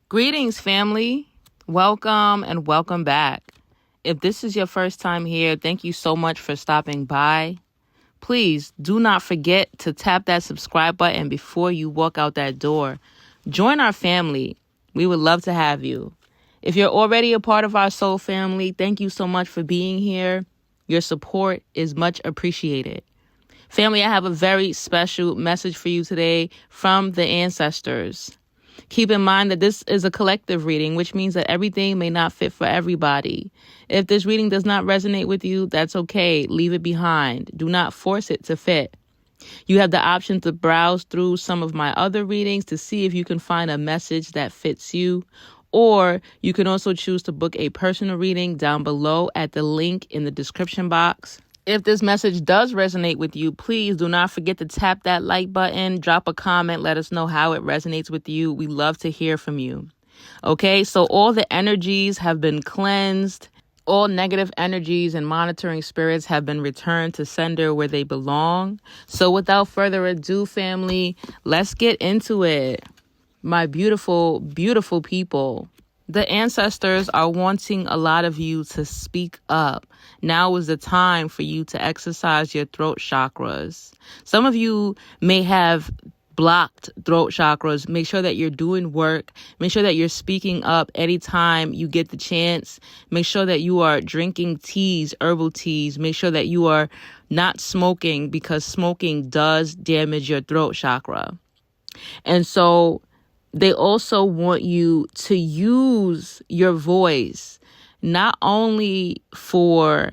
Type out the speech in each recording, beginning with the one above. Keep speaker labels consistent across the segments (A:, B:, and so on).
A: Greetings, family. Welcome and welcome back. If this is your first time here, thank you so much for stopping by. Please do not forget to tap that subscribe button before you walk out that door. Join our family. We would love to have you. If you're already a part of our soul family, thank you so much for being here. Your support is much appreciated. Family, I have a very special message for you today from the ancestors. Keep in mind that this is a collective reading, which means that everything may not fit for everybody. If this reading does not resonate with you, that's okay. Leave it behind. Do not force it to fit. You have the option to browse through some of my other readings to see if you can find a message that fits you. Or you can also choose to book a personal reading down below at the link in the description box. If this message does resonate with you, please do not forget to tap that like button, drop a comment, let us know how it resonates with you. We love to hear from you. Okay, so all the energies have been cleansed. All negative energies and monitoring spirits have been returned to sender where they belong. So without further ado, family, let's get into it. My beautiful, beautiful people. The ancestors are wanting a lot of you to speak up. Now is the time for you to exercise your throat chakras. Some of you may have blocked throat chakras. Make sure that you're doing work. Make sure that you're speaking up anytime you get the chance. Make sure that you are drinking teas, herbal teas. Make sure that you are not smoking because smoking does damage your throat chakra. And so they also want you to use your voice, not only for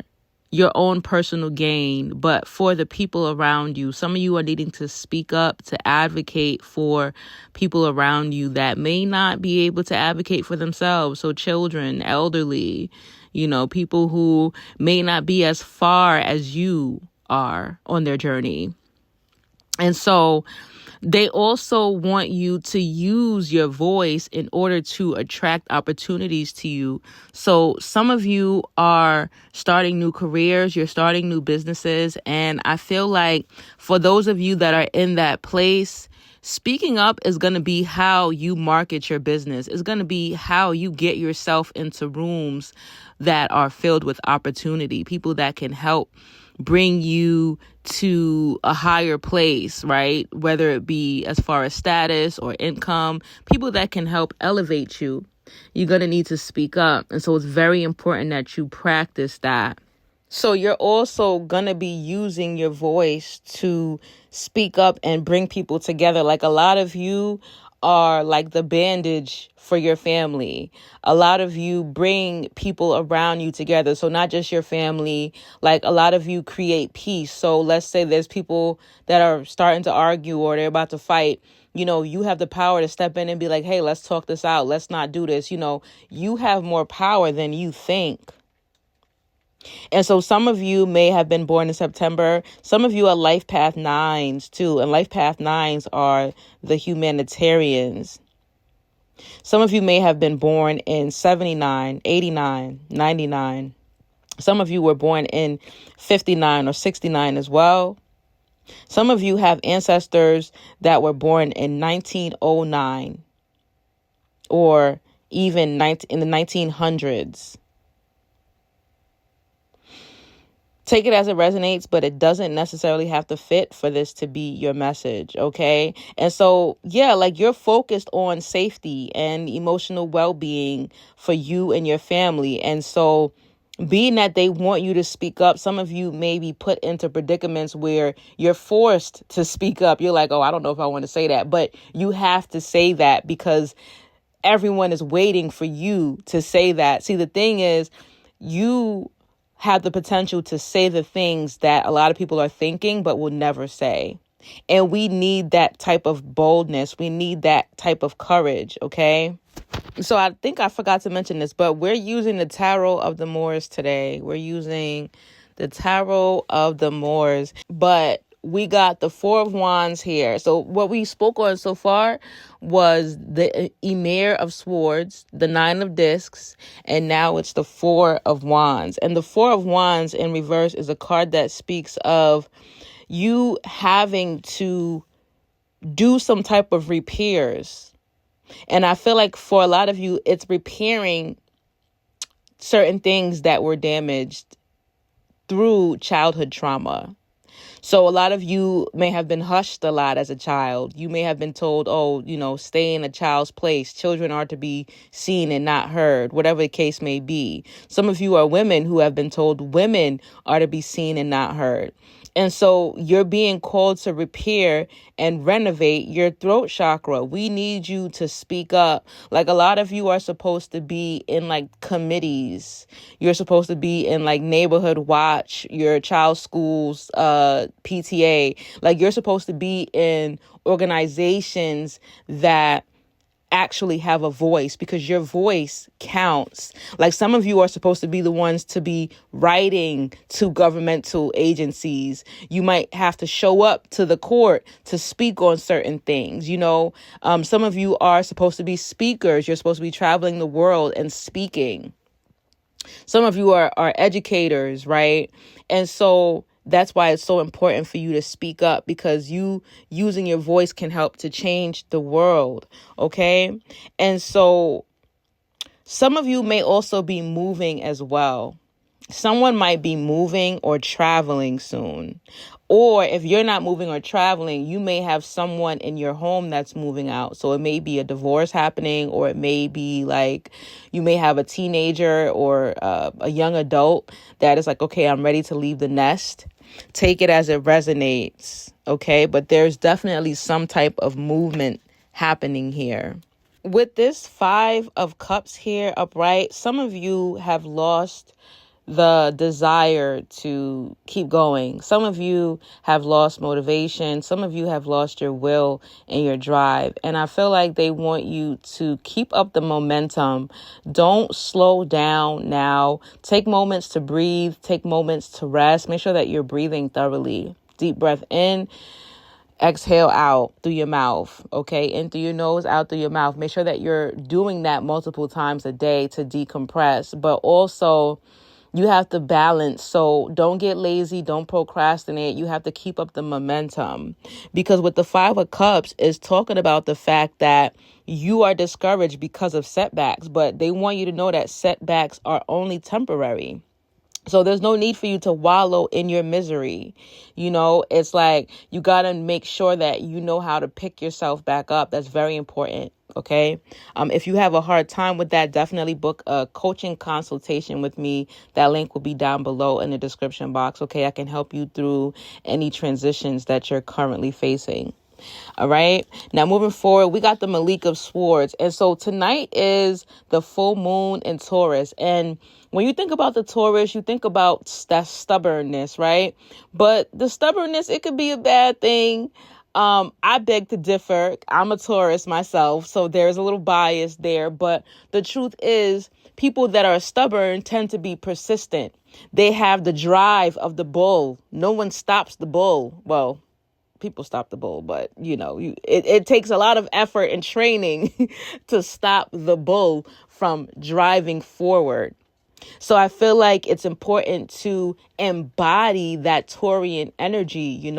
A: your own personal gain, but for the people around you. Some of you are needing to speak up, to advocate for people around you that may not be able to advocate for themselves. So children, elderly, people who may not be as far as you are on their journey. And so they also want you to use your voice in order to attract opportunities to you. So some of you are starting new careers, you're starting new businesses. And I feel like for those of you that are in that place, speaking up is going to be how you market your business. It's going to be how you get yourself into rooms that are filled with opportunity, people that can help bring you to a higher place, right? Whether it be as far as status or income, people that can help elevate you. You're going to need to speak up. And so it's very important that you practice that. So you're also going to be using your voice to speak up and bring people together. Like a lot of you are like the bandage for your family. A lot of you bring people around you together. So not just your family, like a lot of you create peace. So let's say there's people that are starting to argue or they're about to fight. You have the power to step in and be like, hey, let's talk this out. Let's not do this. You have more power than you think. And so some of you may have been born in September. Some of you are life path 9s too. And life path 9s are the humanitarians. Some of you may have been born in 79, 89, 99. Some of you were born in 59 or 69 as well. Some of you have ancestors that were born in 1909 or even in the 1900s. Take it as it resonates, but it doesn't necessarily have to fit for this to be your message, okay? And so, you're focused on safety and emotional well-being for you and your family. And so, being that they want you to speak up, some of you may be put into predicaments where you're forced to speak up. You're like, oh, I don't know if I want to say that, but you have to say that because everyone is waiting for you to say that. See, the thing is, you have the potential to say the things that a lot of people are thinking but will never say. And we need that type of boldness. We need that type of courage, okay? So I think I forgot to mention this, but we're using the Tarot of the Moors today. We're using the Tarot of the Moors, but we got the Four of Wands here. So what we spoke on so far was the Emir of Swords, the Nine of Discs, and now it's the Four of Wands. And the Four of Wands in reverse is a card that speaks of you having to do some type of repairs And I feel like for a lot of you, it's repairing certain things that were damaged through childhood trauma. So a lot of you may have been hushed a lot as a child. You may have been told, oh, stay in a child's place. Children are to be seen and not heard, whatever the case may be. Some of you are women who have been told women are to be seen and not heard. And so you're being called to repair and renovate your throat chakra. We need you to speak up. Like, a lot of you are supposed to be in like committees. You're supposed to be in like neighborhood watch, your child's school's PTA. Like, you're supposed to be in organizations that actually have a voice, because your voice counts. Like, some of you are supposed to be the ones to be writing to governmental agencies. You might have to show up to the court to speak on certain things. Some of you are supposed to be speakers. You're supposed to be traveling the world and speaking. Some of you are educators, right? And so that's why it's so important for you to speak up, because you using your voice can help to change the world. Okay. And so some of you may also be moving as well. Someone might be moving or traveling soon. Or if you're not moving or traveling, you may have someone in your home that's moving out. So it may be a divorce happening, or it may be like you may have a teenager or a young adult that is like, okay, I'm ready to leave the nest. Take it as it resonates. Okay. But there's definitely some type of movement happening here. With this 5 of Cups here upright, some of you have lost the desire to keep going. Some of you have lost motivation. Some of you have lost your will and your drive. And I feel like they want you to keep up the momentum. Don't slow down now. Take moments to breathe. Take moments to rest. Make sure that you're breathing thoroughly. Deep breath in. Exhale out through your mouth, okay? In through your nose, out through your mouth. Make sure that you're doing that multiple times a day to decompress. But also, you have to balance. So don't get lazy. Don't procrastinate. You have to keep up the momentum, because with the 5 of Cups is talking about the fact that you are discouraged because of setbacks, but they want you to know that setbacks are only temporary. So there's no need for you to wallow in your misery. It's like you got to make sure that you know how to pick yourself back up. That's very important. Okay. If you have a hard time with that, definitely book a coaching consultation with me. That link will be down below in the description box. Okay. I can help you through any transitions that you're currently facing. All right. Now, moving forward, we got the Malik of Swords. And so tonight is the full moon in Taurus. And when you think about the Taurus, you think about that stubbornness, right? But the stubbornness, it could be a bad thing. I beg to differ. I'm a Taurus myself, so there's a little bias there. But the truth is, people that are stubborn tend to be persistent. They have the drive of the bull. No one stops the bull. Well, people stop the bull, but it takes a lot of effort and training to stop the bull from driving forward. So I feel like it's important to embody that Taurian energy,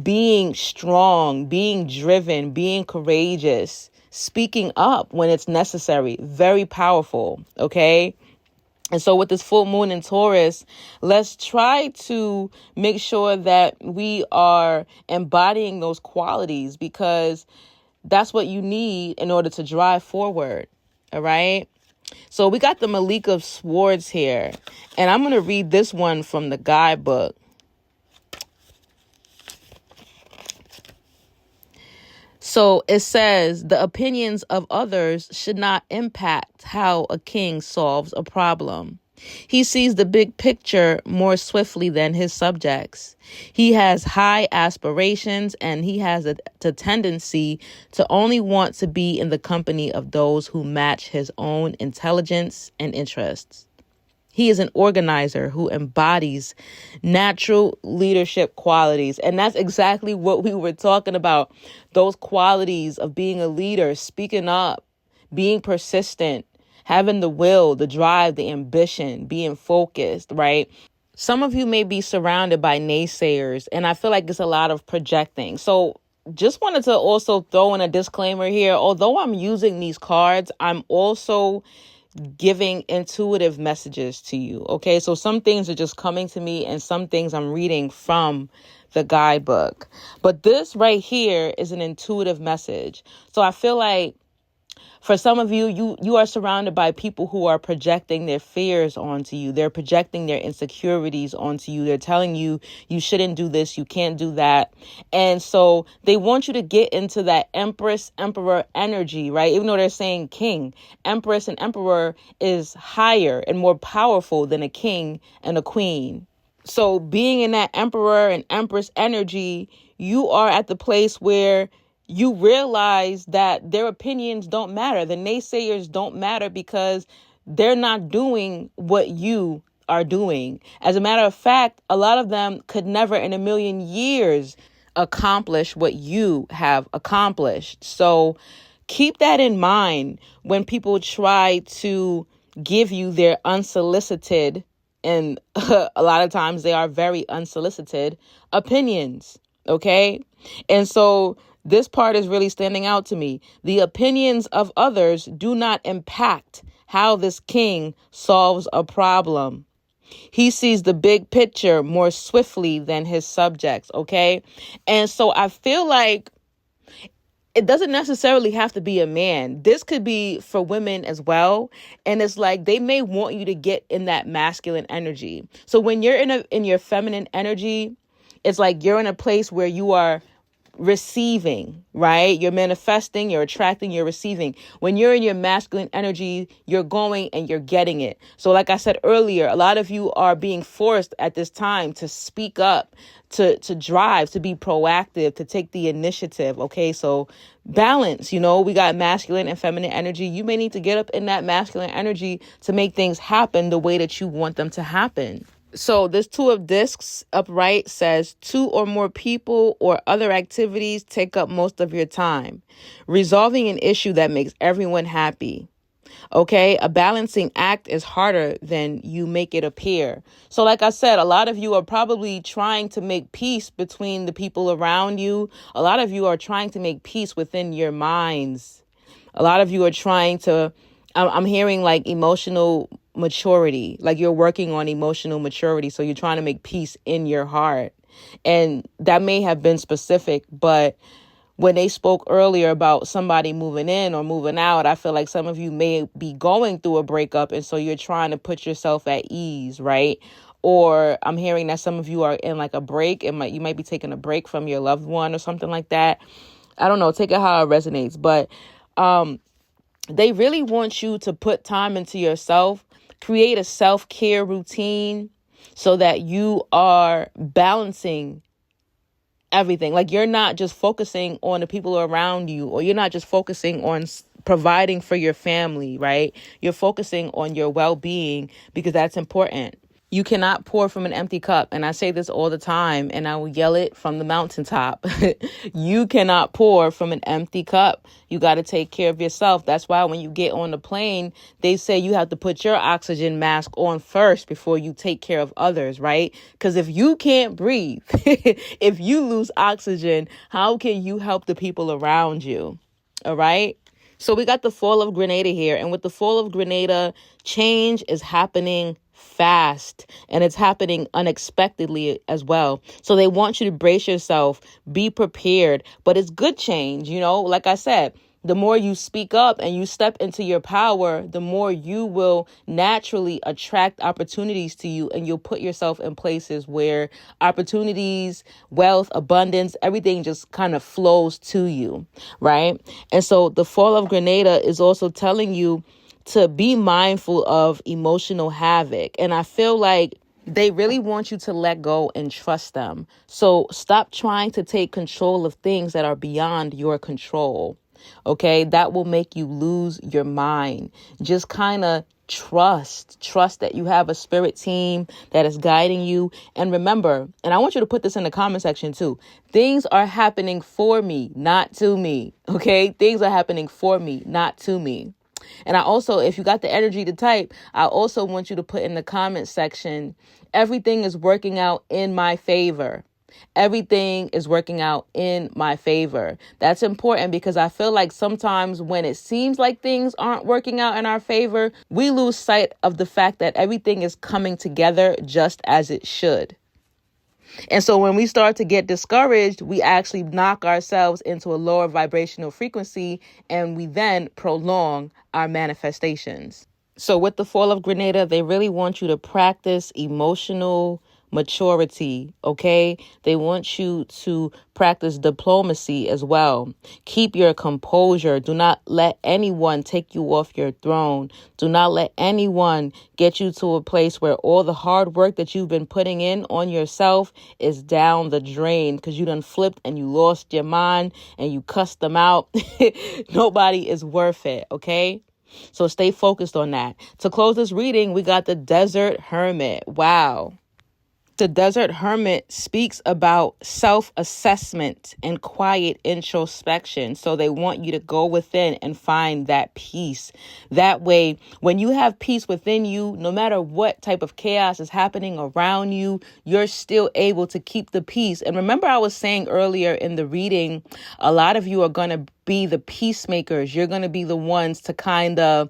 A: being strong, being driven, being courageous, speaking up when it's necessary. Very powerful. Okay. And so with this full moon in Taurus, let's try to make sure that we are embodying those qualities, because that's what you need in order to drive forward. All right. So we got the Malik of Swords here, and I'm going to read this one from the guidebook. So it says, the opinions of others should not impact how a king solves a problem. He sees the big picture more swiftly than his subjects. He has high aspirations, and he has a tendency to only want to be in the company of those who match his own intelligence and interests. He is an organizer who embodies natural leadership qualities. And that's exactly what we were talking about. Those qualities of being a leader, speaking up, being persistent, having the will, the drive, the ambition, being focused, right? Some of you may be surrounded by naysayers, and I feel like it's a lot of projecting. So just wanted to also throw in a disclaimer here. Although I'm using these cards, I'm also giving intuitive messages to you. Okay, so some things are just coming to me and some things I'm reading from the guidebook. But this right here is an intuitive message. So I feel like for some of you, you are surrounded by people who are projecting their fears onto you. They're projecting their insecurities onto you. They're telling you, you shouldn't do this, you can't do that. And so they want you to get into that Empress, Emperor energy, right? Even though they're saying king, Empress and Emperor is higher and more powerful than a king and a queen. So being in that Emperor and Empress energy, you are at the place where you realize that their opinions don't matter. The naysayers don't matter because they're not doing what you are doing. As a matter of fact, a lot of them could never in a million years accomplish what you have accomplished. So keep that in mind when people try to give you their unsolicited, and a lot of times they are very unsolicited opinions. Okay. And so this part is really standing out to me. The opinions of others do not impact how this king solves a problem. He sees the big picture more swiftly than his subjects. Okay. And so I feel like it doesn't necessarily have to be a man. This could be for women as well. And it's like they may want you to get in that masculine energy. So when you're in your feminine energy, it's like you're in a place where you are receiving, right? You're manifesting, you're attracting, you're receiving. When you're in your masculine energy, you're going and you're getting it. So like I said earlier, a lot of you are being forced at this time to speak up, to drive, to be proactive, to take the initiative. Okay, so balance, we got masculine and feminine energy. You may need to get up in that masculine energy to make things happen the way that you want them to happen. So this Two of Discs upright says 2 or more people or other activities take up most of your time. Resolving an issue that makes everyone happy. Okay, a balancing act is harder than you make it appear. So like I said, a lot of you are probably trying to make peace between the people around you. A lot of you are trying to make peace within your minds. A lot of you are trying to, I'm hearing like emotional maturity, like you're working on emotional maturity. So you're trying to make peace in your heart. And that may have been specific, but when they spoke earlier about somebody moving in or moving out, I feel like some of you may be going through a breakup. And so you're trying to put yourself at ease, right? Or I'm hearing that some of you are in like a break and you might be taking a break from your loved one or something like that. I don't know. Take it how it resonates. But they really want you to put time into yourself, create a self-care routine so that you are balancing everything. Like you're not just focusing on the people around you, or you're not just focusing on providing for your family, right? You're focusing on your well-being because that's important. You cannot pour from an empty cup. And I say this all the time, and I will yell it from the mountaintop. You cannot pour from an empty cup. You got to take care of yourself. That's why when you get on the plane, they say you have to put your oxygen mask on first before you take care of others, right? Because if you can't breathe, if you lose oxygen, how can you help the people around you? All right. So we got the fall of Grenada here. And with the fall of Grenada, change is happening fast, and it's happening unexpectedly as well. So they want you to brace yourself, be prepared, but it's good change. Like I said, the more you speak up and you step into your power, the more you will naturally attract opportunities to you, and you'll put yourself in places where opportunities, wealth, abundance, everything just kind of flows to you, right? And so the fall of Grenada is also telling you to be mindful of emotional havoc. And I feel like they really want you to let go and trust them. So stop trying to take control of things that are beyond your control. Okay, that will make you lose your mind. Just kind of trust that you have a spirit team that is guiding you. And remember, and I want you to put this in the comment section too, things are happening for me, not to me. Okay, things are happening for me, not to me. And I also, if you got the energy to type, I also want you to put in the comment section, everything is working out in my favor. Everything is working out in my favor. That's important because I feel like sometimes when it seems like things aren't working out in our favor, we lose sight of the fact that everything is coming together just as it should. And so when we start to get discouraged, we actually knock ourselves into a lower vibrational frequency, and we then prolong our manifestations. So with the fall of Grenada, they really want you to practice emotional maturity, okay? They want you to practice diplomacy as well. Keep your composure. Do not let anyone take you off your throne. Do not let anyone get you to a place where all the hard work that you've been putting in on yourself is down the drain because you done flipped and you lost your mind and you cussed them out. Nobody is worth it, okay? So stay focused on that. To close this reading, we got the Desert Hermit. Wow. The Desert Hermit speaks about self-assessment and quiet introspection. So they want you to go within and find that peace. That way, when you have peace within you, no matter what type of chaos is happening around you, you're still able to keep the peace. And remember, I was saying earlier in the reading, a lot of you are going to be the peacemakers. You're going to be the ones to kind of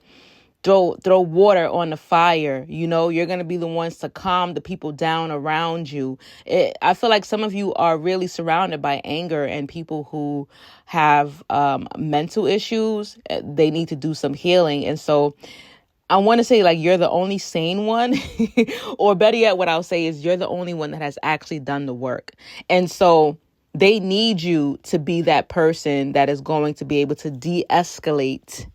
A: throw water on the fire. You know, you're going to be the ones to calm the people down around you. I feel like some of you are really surrounded by anger and people who have mental issues. They need to do some healing. And so I want to say, like, you're the only sane one, or better yet, what I'll say is you're the only one that has actually done the work. And so they need you to be that person that is going to be able to de-escalate.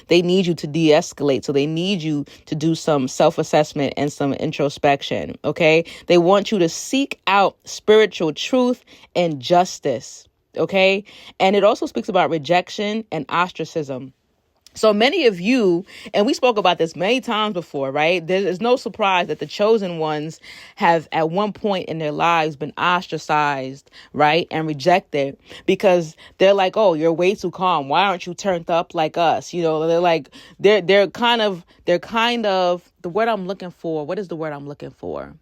A: They need you to de-escalate. So they need you to do some self-assessment and some introspection. Okay. They want you to seek out spiritual truth and justice. Okay. And it also speaks about rejection and ostracism. So many of you, and we spoke about this many times before, right? There's no surprise that the chosen ones have at one point in their lives been ostracized, right? And rejected because they're like, oh, you're way too calm. Why aren't you turned up like us? You know, they're like, they're kind of the word I'm looking for. What is the word I'm looking for?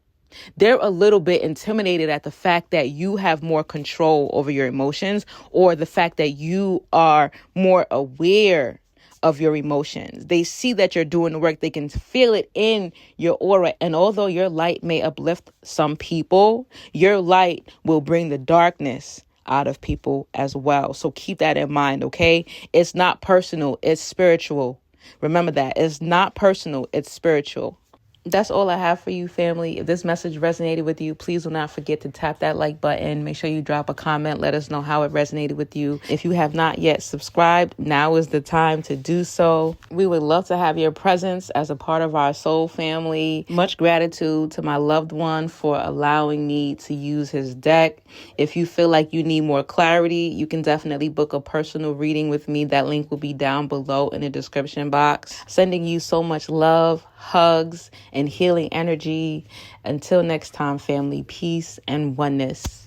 A: They're a little bit intimidated at the fact that you have more control over your emotions, or the fact that you are more aware of your emotions. They see that you're doing the work. They can feel it in your aura. And although your light may uplift some people, your light will bring the darkness out of people as well. So keep that in mind, okay? It's not personal. It's spiritual. Remember that. It's not personal. It's spiritual. That's all I have for you, family. If this message resonated with you, please do not forget to tap that like button. Make sure you drop a comment. Let us know how it resonated with you. If you have not yet subscribed, now is the time to do so. We would love to have your presence as a part of our soul family. Much gratitude to my loved one for allowing me to use his deck. If you feel like you need more clarity, you can definitely book a personal reading with me. That link will be down below in the description box. Sending you so much love, hugs, and healing energy. Until next time, family, peace and oneness.